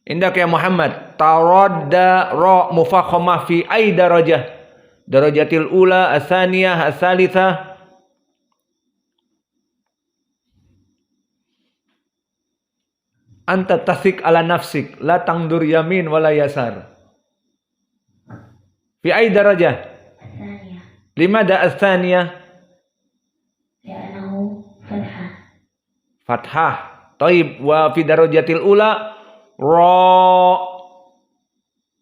Indak ya Muhammad, taradda ra mufakhamah fi ay darajah? Darajatil ula, as-saniyah, as-salitsah. Anta tasik ala nafsik, la tangdur yamin wala yasar. Fi ay darajah? الثانية. Limada as-saniyah? لأنه فتحة. Fathah. Taib, wa fi darajatil ula ra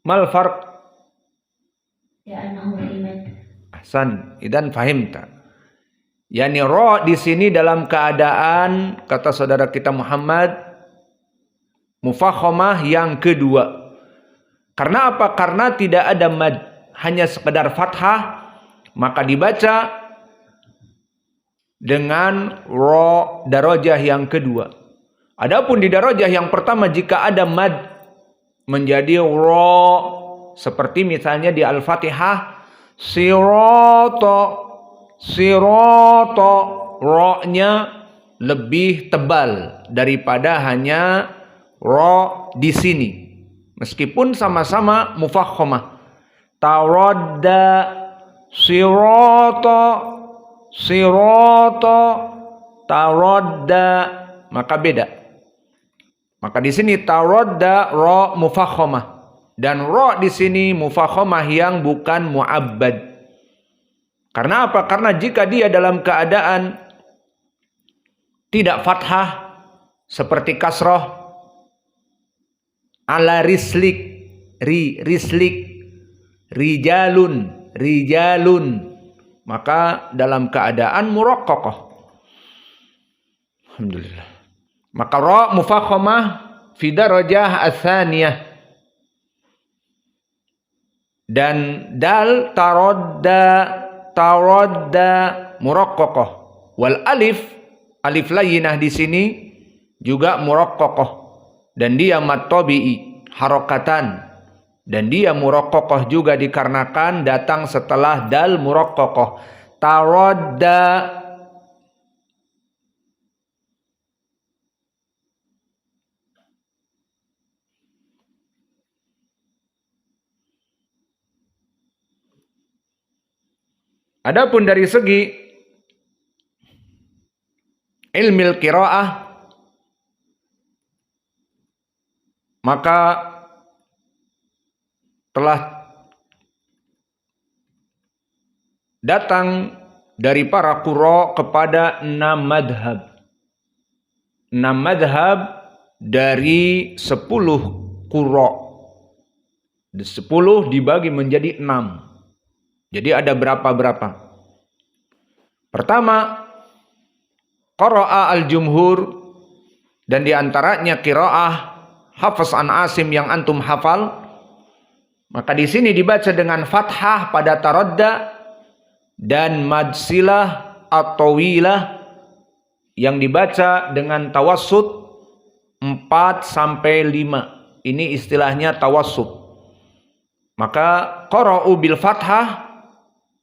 mal farq? لأنه في مد. Ahsan, idan fahimta. Yani ra di sini dalam keadaan kata saudara kita Muhammad mufakhamah yang kedua. Karena apa? Karena tidak ada mad, hanya sekedar fathah, maka dibaca dengan ra darajah yang kedua. Adapun di darajah yang pertama jika ada mad menjadi ra, seperti misalnya di Al-Fatihah sirata, sirata, ra-nya lebih tebal daripada hanya ra di sini. Meskipun sama-sama mufakhamah. Taradda, sirata, sirata, taradda, maka beda. Maka di sini taradda ra mufakhamah dan ra di sini mufakhamah yang bukan muabbad. Karena apa? Karena jika dia dalam keadaan tidak fathah seperti kasrah ala rislik, rislik, rijalun, rijalun, maka dalam keadaan muraqqaqah. Alhamdulillah. Maka ra mufakhamah fi darajah ats-tsaniyah. Dan dal taradda, taradda muraqqaqah. Wal alif, alif layyinah di sini juga muraqqaqah dan dia mad tabi'i harakatan, dan dia muraqqaqah juga dikarenakan datang setelah dal muraqqaqah. Taradda, adapun dari segi ilmil qiraah, maka telah datang dari para qurra kepada 6 madhab. 6 madhab dari 10 qurra. 10 dibagi menjadi 6. Jadi ada berapa-berapa. Pertama, qara'a al-jumhur, dan diantaranya qiraah Hafs an Asim yang antum hafal. Maka di sini dibaca dengan fathah pada taradda dan madsilah atau wilah yang dibaca dengan tawassut 4 sampai 5. Ini istilahnya tawassut. Maka qara'u bil fathah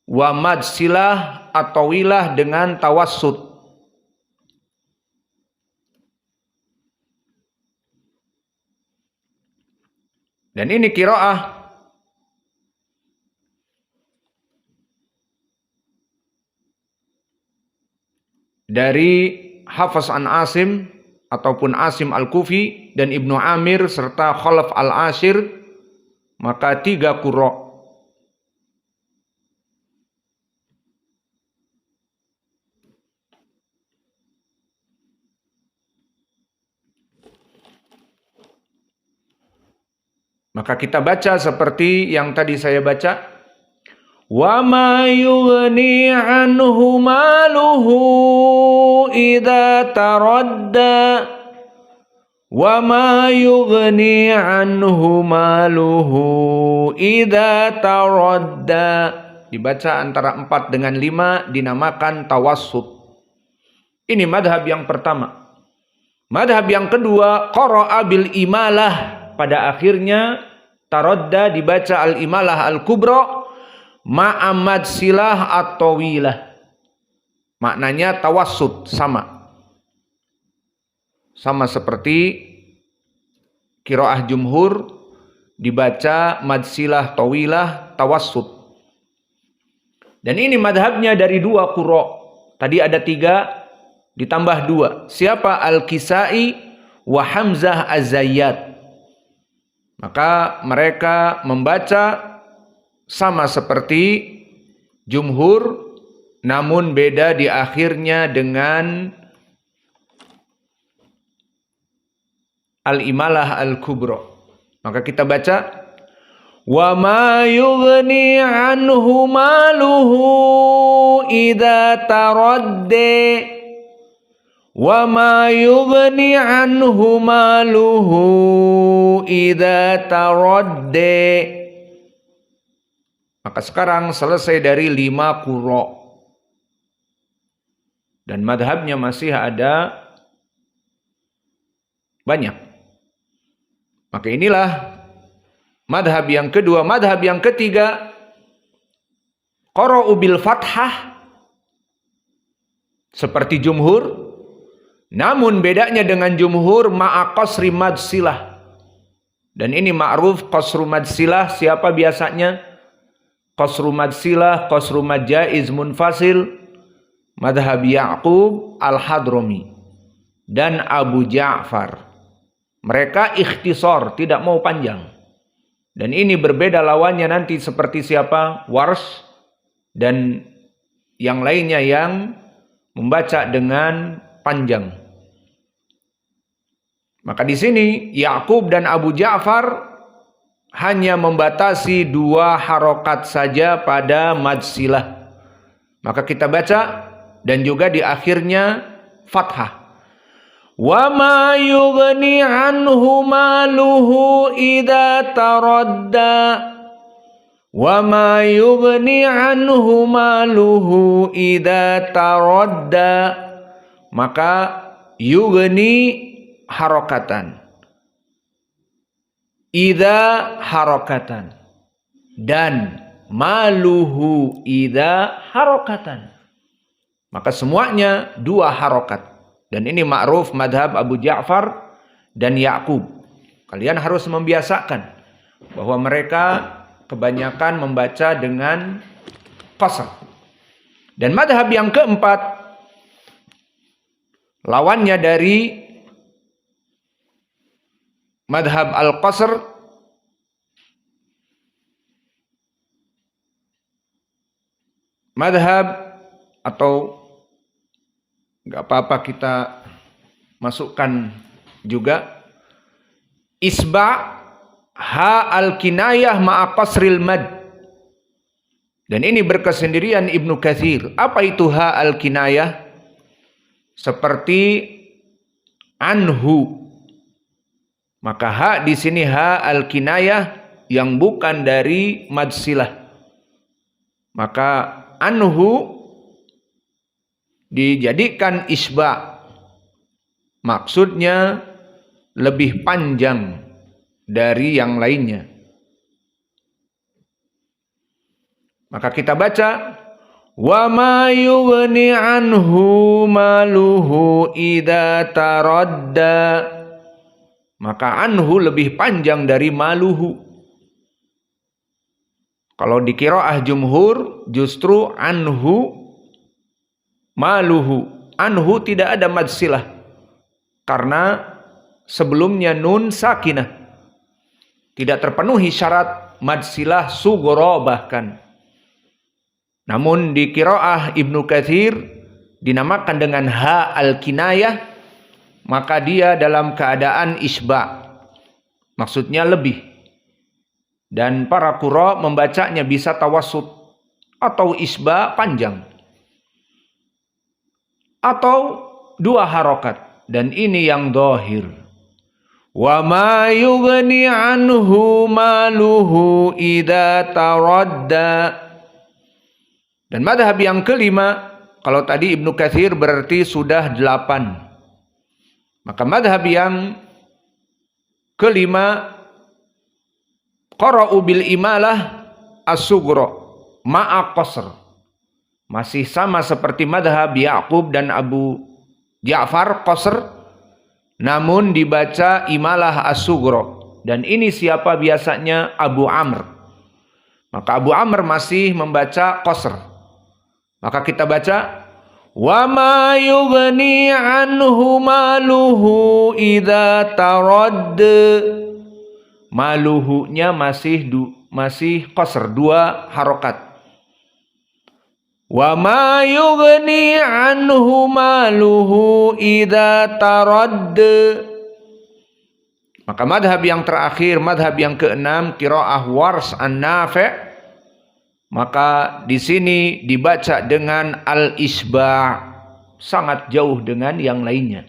wa madsilah atau wilah dengan tawassut. Dan ini qiraah dari Hafs an Asim ataupun Asim al-Kufi dan Ibnu Amir serta Khalaf al-Ashir, maka 3 qurra. Maka kita baca seperti yang tadi saya baca. Wa ma yughni anhu maluhu idza taradda. Wa ma yughni anhu maluhu idza taradda. Dibaca antara 4 dengan 5, dinamakan tawassut. Ini madhab yang pertama. Madhab yang kedua, qara'a bil imalah. Pada akhirnya taradda dibaca al-imalah al-kubra ma'amad silah atau wilah. Maknanya tawassut, sama seperti Qiraah jumhur dibaca mad silah tawilah tawassut. Dan ini madhabnya dari 2 qurra. Tadi ada 3 ditambah 2. Siapa? Al-Kisai wa Hamzah Az-Zayyat. Maka mereka membaca sama seperti jumhur, namun beda di akhirnya dengan Al-Imalah Al-Kubra. Maka kita baca wa ma yughni anhu maluhu idza taradda wa ma yughni anhu maluhu idza taradda. Maka sekarang selesai dari 5 qurra. Dan madhabnya masih ada banyak. Maka inilah madhab yang kedua. Madhab yang ketiga, qara'u bil fathah seperti jumhur, namun bedanya dengan jumhur ma'a qasri mad silah. Dan ini ma'ruf qasru mad silah. Siapa biasanya? Qasru mad silah, qasru mad jaiz munfasil, madhab Ya'qub Al-Hadrami dan Abu Ja'far. Mereka ikhtisar, tidak mau panjang. Dan ini berbeda lawannya nanti seperti siapa? Wars dan yang lainnya yang membaca dengan panjang. Maka di sini Ya'qub dan Abu Ja'far hanya membatasi 2 harokat saja pada mad silah. Maka kita baca dan juga di akhirnya fathah. Wa ma yughni anhu maluhu idza taradda wa ma yughni anhu maluhu idza taradda. Maka yughni harokatan, idza harokatan, dan maluhu idza harokatan. Maka semuanya 2 harokat. Dan ini ma'ruf madhab Abu Ja'far dan Ya'qub. Kalian harus membiasakan bahwa mereka kebanyakan membaca dengan qasr. Dan madhab yang keempat, lawannya dari madhab al-qasr, madhab atau nggak apa-apa kita masukkan juga isba' ha al-kinayah ma'a qasril mad. Dan ini berkesendirian Ibnu Katsir. Apa itu ha al-kinayah? Seperti anhu. Maka ha di sini ha al-kinayah yang bukan dari mad silah. Maka anhu dijadikan isba'. Maksudnya lebih panjang dari yang lainnya. Maka kita baca wa ma yughni anhu maluhu idza taradda. Maka anhu lebih panjang dari maluhu. Kalau di qiraah jumhur justru anhu maluhu. Anhu tidak ada mad silah karena sebelumnya nun sakinah. Tidak terpenuhi syarat mad silah sughra bahkan. Namun di qiraah Ibnu Katsir dinamakan dengan ha al-kinayah, maka dia dalam keadaan isba'. Maksudnya lebih. Dan para qurra membacanya bisa tawassut atau isba' panjang. Atau 2 harokat. Dan ini yang dhahir. Wa ma yughni anhu maluhu idza taradda. Dan madhab yang kelima, kalau tadi Ibnu Katsir berarti sudah 8. Maka madhab yang kelima, qara'u bil imalah as-sughra ma'a qasr. Masih sama seperti madhab Ya'qub dan Abu Ja'far qasr, namun dibaca imalah as-sugro. Dan ini siapa biasanya? Abu Amr. Maka Abu Amr masih membaca qasr. Maka kita baca wa ma yughni anhu maluhu idza taradd. Maluhunya masih qasr, 2 harokat. Wa ma yughni anhu maluhu idza taradd. Maka madhab yang terakhir, madhab yang keenam, qiraah Wars an-Nafi', maka di sini dibaca dengan al-isba', sangat jauh dengan yang lainnya.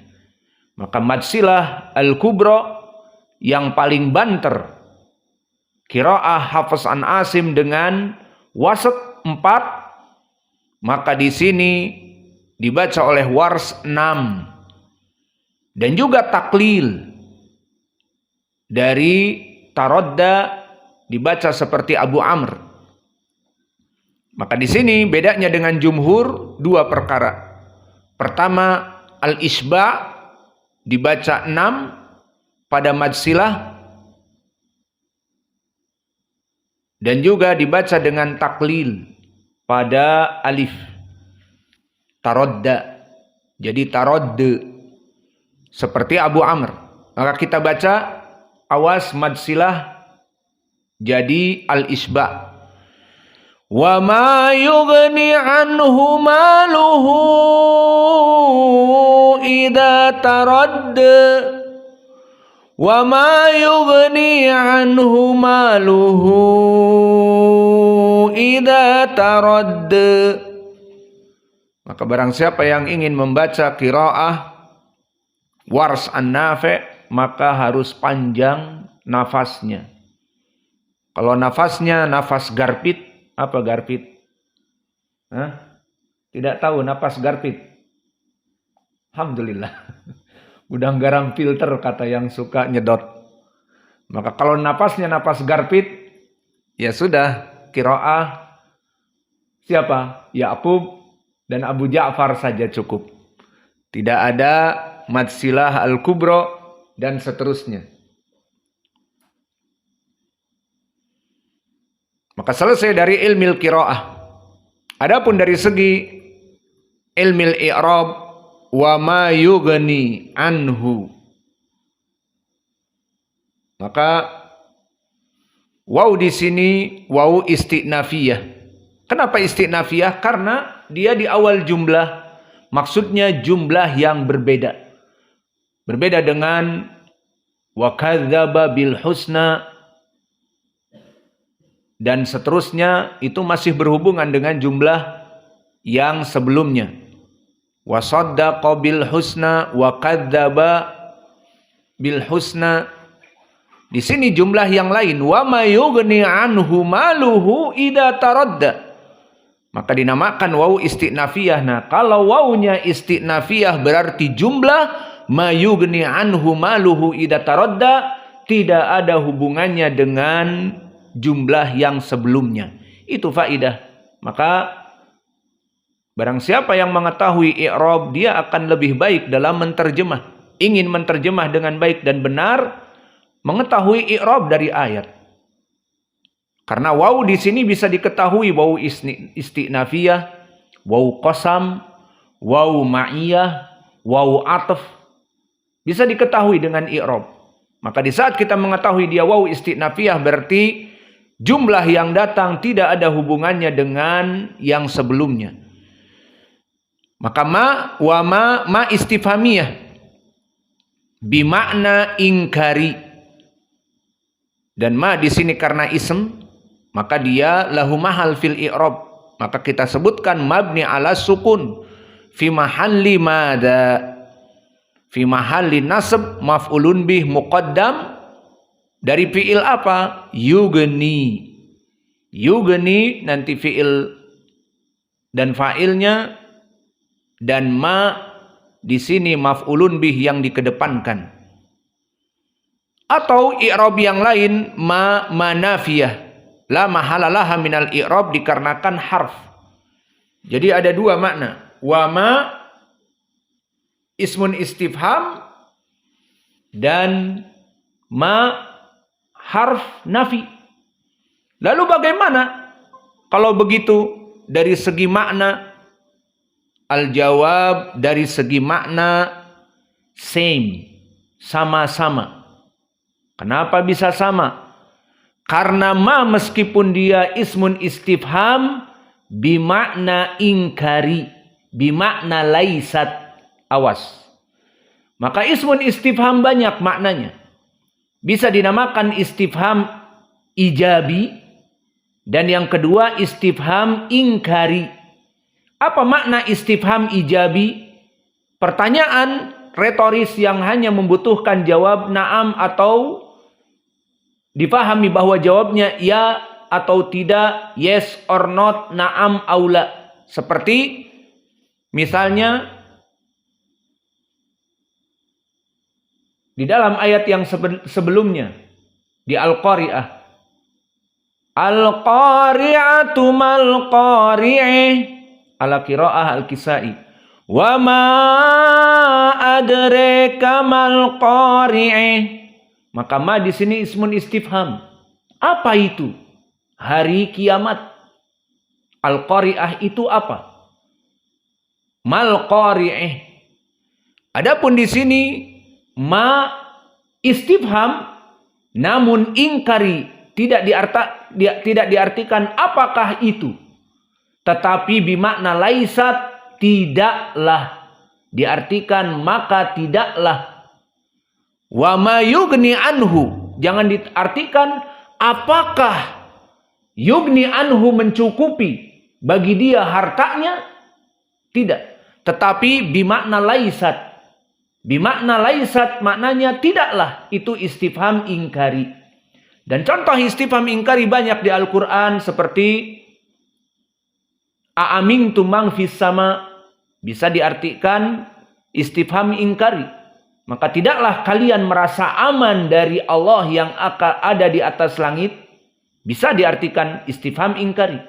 Maka madsilah al-kubra yang paling banter, qiraah Hafs an Asim dengan wasat 4, maka di sini dibaca oleh Wars 6. Dan juga taklil dari tarodda dibaca seperti Abu Amr. Maka di sini bedanya dengan jumhur 2 perkara. Pertama, al-isba' dibaca 6 pada madsilah, dan juga dibaca dengan taklil pada alif. Tarodda. Jadi tarodde. Seperti Abu Amr. Maka kita baca awas madsilah jadi al-isba'. Wa ma yughni anhu maluhu idza taradd. Wa ma yughni anhu maluhu idza taradd. Maka barang siapa yang ingin membaca qiraah Wars an-Nafi', maka harus panjang nafasnya. Kalau nafasnya nafas garpit, apa garpit? Tidak tahu nafas garpit? Alhamdulillah. Udang garam filter kata yang suka nyedot. Maka kalau nafasnya nafas garpit, ya sudah, qiraah siapa? Ya'qub dan Abu Ja'far saja cukup. Tidak ada madsilah al-kubra dan seterusnya. Maka selesai dari ilmil qiraah. Adapun dari segi ilmil i'rab, wa ma yughni anhu, maka waw di sini waw istinafiyah. Kenapa istinafiyah? Karena dia di awal jumlah, maksudnya jumlah yang berbeda. Berbeda dengan wa kadzdzaba bil husna dan seterusnya, itu masih berhubungan dengan jumlah yang sebelumnya. Wa saddaqa bil husna wa kadzdzaba bil husna. Di sini jumlah yang lain, wa ma yughni anhu maluhu idza taradda. Maka dinamakan waw istinafiyah. Nah, kalau wawnya istinafiyah berarti jumlah, ma yughni anhu maluhu idza taradda, tidak ada hubungannya dengan jumlah yang sebelumnya. Itu faidah. Maka barang siapa yang mengetahui i'rab, dia akan lebih baik dalam menterjemah. Ingin menterjemah dengan baik dan benar, mengetahui i'rab dari ayat. Karena waw di sini bisa diketahui waw istinafiyah, waw qasam, waw ma'iyah, waw atf. Bisa diketahui dengan i'rab. Maka di saat kita mengetahui dia waw istinafiyah, berarti jumlah yang datang tidak ada hubungannya dengan yang sebelumnya. Maka ma istifhamiyah bimakna ingkari. Dan ma di sini karena ism, maka dia lahu mahal fil i'rab. Maka kita sebutkan mabni ala sukun fi mahalli madza, fi mahalli nasb maf'ulun bih muqaddam dari fi'il apa? Yughni. Yughni nanti fi'il dan fa'ilnya, dan ma di sini maf'ulun bih yang dikedepankan. Atau i'rab yang lain ma manafiyah, la mahalalaha minal i'rab, dikarenakan harf. Jadi ada 2 makna. Wa ma ismun istifham dan ma harf nafi. Lalu bagaimana kalau begitu dari segi makna? Al-jawab, dari segi makna same, sama-sama. Kenapa bisa sama? Karena ma meskipun dia ismun istifham bimakna ingkari, bimakna laisat, awas. Maka ismun istifham banyak maknanya. Bisa dinamakan istifham ijabi, dan yang kedua istifham ingkari. Apa makna istifham ijabi? Pertanyaan retoris yang hanya membutuhkan jawab na'am atau dipahami bahwa jawabnya ya atau tidak, yes or not, na'am aula. Seperti misalnya di dalam ayat yang sebelumnya di Al-Qari'ah. Al-Qari'atu mal qari'ih ala qiraah Al-Kisai. Wa ma adraka mal qari'ih. Maka ma di sini ismun istifham. Apa itu? Hari kiamat. Al-Qari'ah itu apa? Mal qari'ih. Adapun di sini ma istifham namun ingkari, tidak diartikan apakah itu. Tetapi bimakna laisat, tidaklah. Diartikan maka tidaklah. Wa ma yugni anhu, jangan diartikan apakah yugni anhu mencukupi bagi dia hartanya. Tidak. Tetapi bimakna laisat. Bimakna laisat maknanya tidaklah. Itu istifham ingkari. Dan contoh istifham ingkari banyak di Al-Quran seperti a'amintum man fis sama, bisa diartikan istifham ingkari. Maka tidaklah kalian merasa aman dari Allah yang akan ada di atas langit, bisa diartikan istifham ingkari.